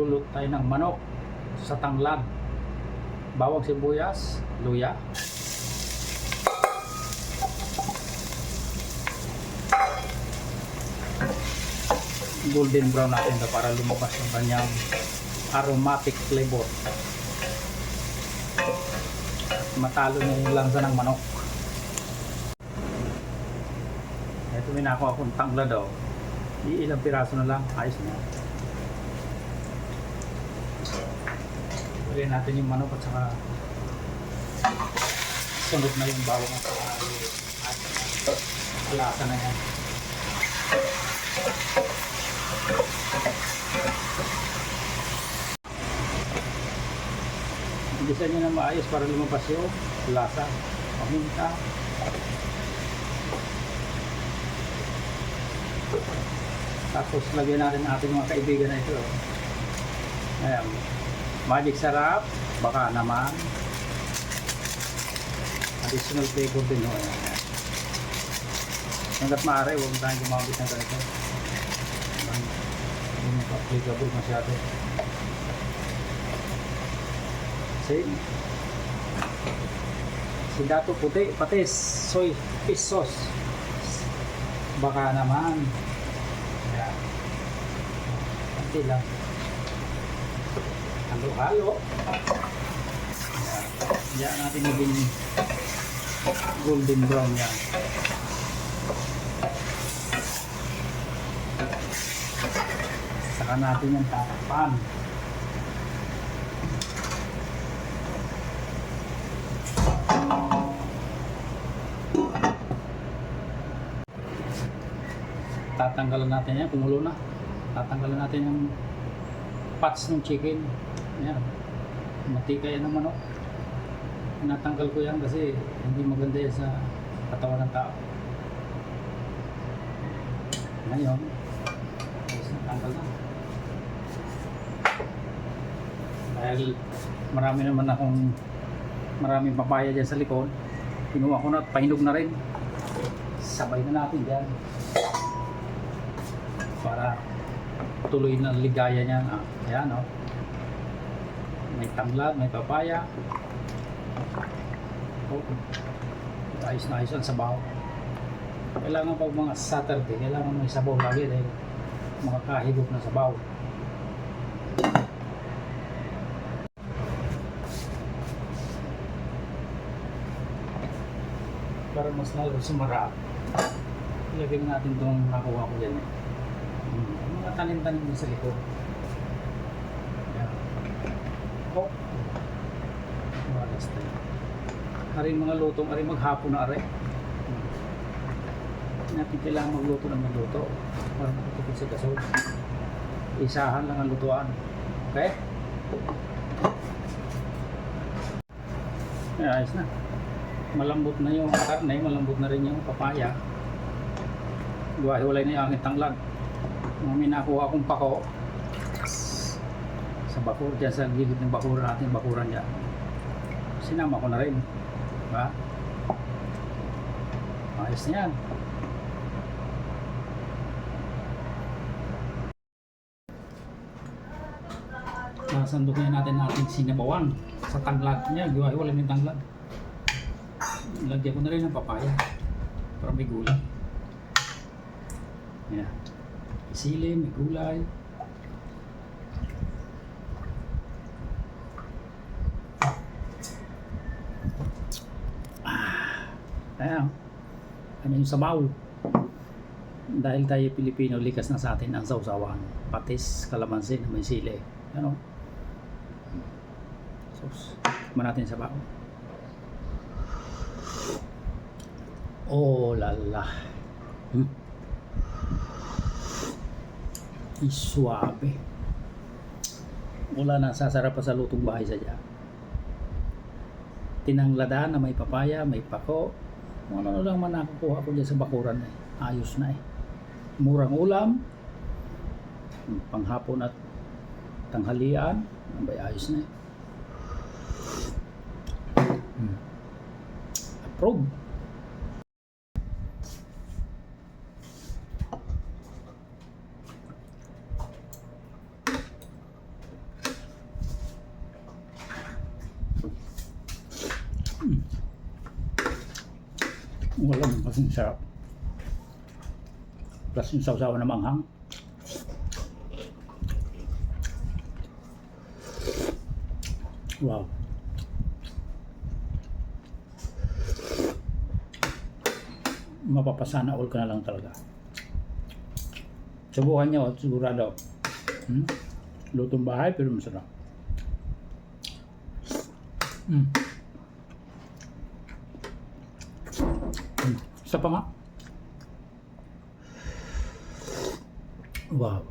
magluluto tayo ng manok sa tanglad. Bawang sibuyas, luya. Golden brown natin na para lumabas yung kanyang aromatic flavor. Matalo na yung lansa ng manok. Ito may nakuha akong tanglad daw. Ilang piraso na lang, ayos na. Pagkain natin yung manok at saka sunod na yung bawang at saka lasa na yan. Igisa nyo na maayos para lumabas yung lasa, paminta. Tapos lagyan natin ang ating mga kaibigan na ito. Ayan, magic sarap, baka naman additional flavor din. Hanggat maaari, huwag tayong gumamit ng ganito. Hindi mo applicable masyado. Sindato puti, patis, soy, fish sauce. Baka naman. Ayan. Kunti lang. Halo-halo. Ayan natin maging golden brown yan. Saka natin yung tatakpan. Tatanggalan natin yan, kumulo na. Tatanggalan natin yung parts ng chicken. Ayan. Matika yan ng manok. Natanggal ko yan kasi hindi maganda yan sa katawan ng tao. Ngayon, natanggal na. Dahil marami naman akong maraming papaya dyan sa likod, kinuha ko na at pahinog na rin. Sabay na natin dyan para tuloy na ligaya niya. Ayan, oh. May tanglad, may papaya. Oh, ayos na ayos ang sabaw. Kailangan pag mga Saturday, kailangan may sabaw lagi dahil makakahigop na sabaw. Para mas lalo sumarap, ilagay natin itong nakuha ko dyan. Mga tanim-tanim din sa likod. Ayan. Oh. Malas tayo. Aring mga lutong, aring maghapon na aray. Natin kailangan magluto ng magluto para makatipid sa gasol. Isahan lang ang lutuan. Okay? Ayan, ayos na. Malambot na yung karne, malambot na rin yung papaya. Hiwalay na yung aking tanglad. May nakuha akong pako sa bakur dyan, sa gilid ng bakuran natin, bakuran dyan. Sinama ko na rin. Diba? Ayos na yan. Nasandukin natin natin sinabawan sa tanglad niya. Hiwalay na yung tanglad. Lagyan ko na rin ng papaya para may gulay. Yan. Sili, may gulay. Ayan. Ano yung sabaw? Dahil tayo Pilipino, likas na sa atin ang sausawan. Patis, kalamansi, may sili. Ano? Sauce. Tikman natin sabaw. Oh lala. Suabe. Wala na sasarap pa sa lutong bahay sa dyan. Tinangladan na may papaya, may pako. Ano lang man nakukuha ko dyan sa bakuran eh. Ayos na eh. Murang ulam, panghapon at tanghalian, abay ayos na eh. Approve. Wala mo kasing sarap. Plus yung sausawa na manghang. Wow. Mapapasana all ka na lang talaga. Subukan nyo, sigurado. Lutong bahay pero masarap. Isa pa nga. Wow.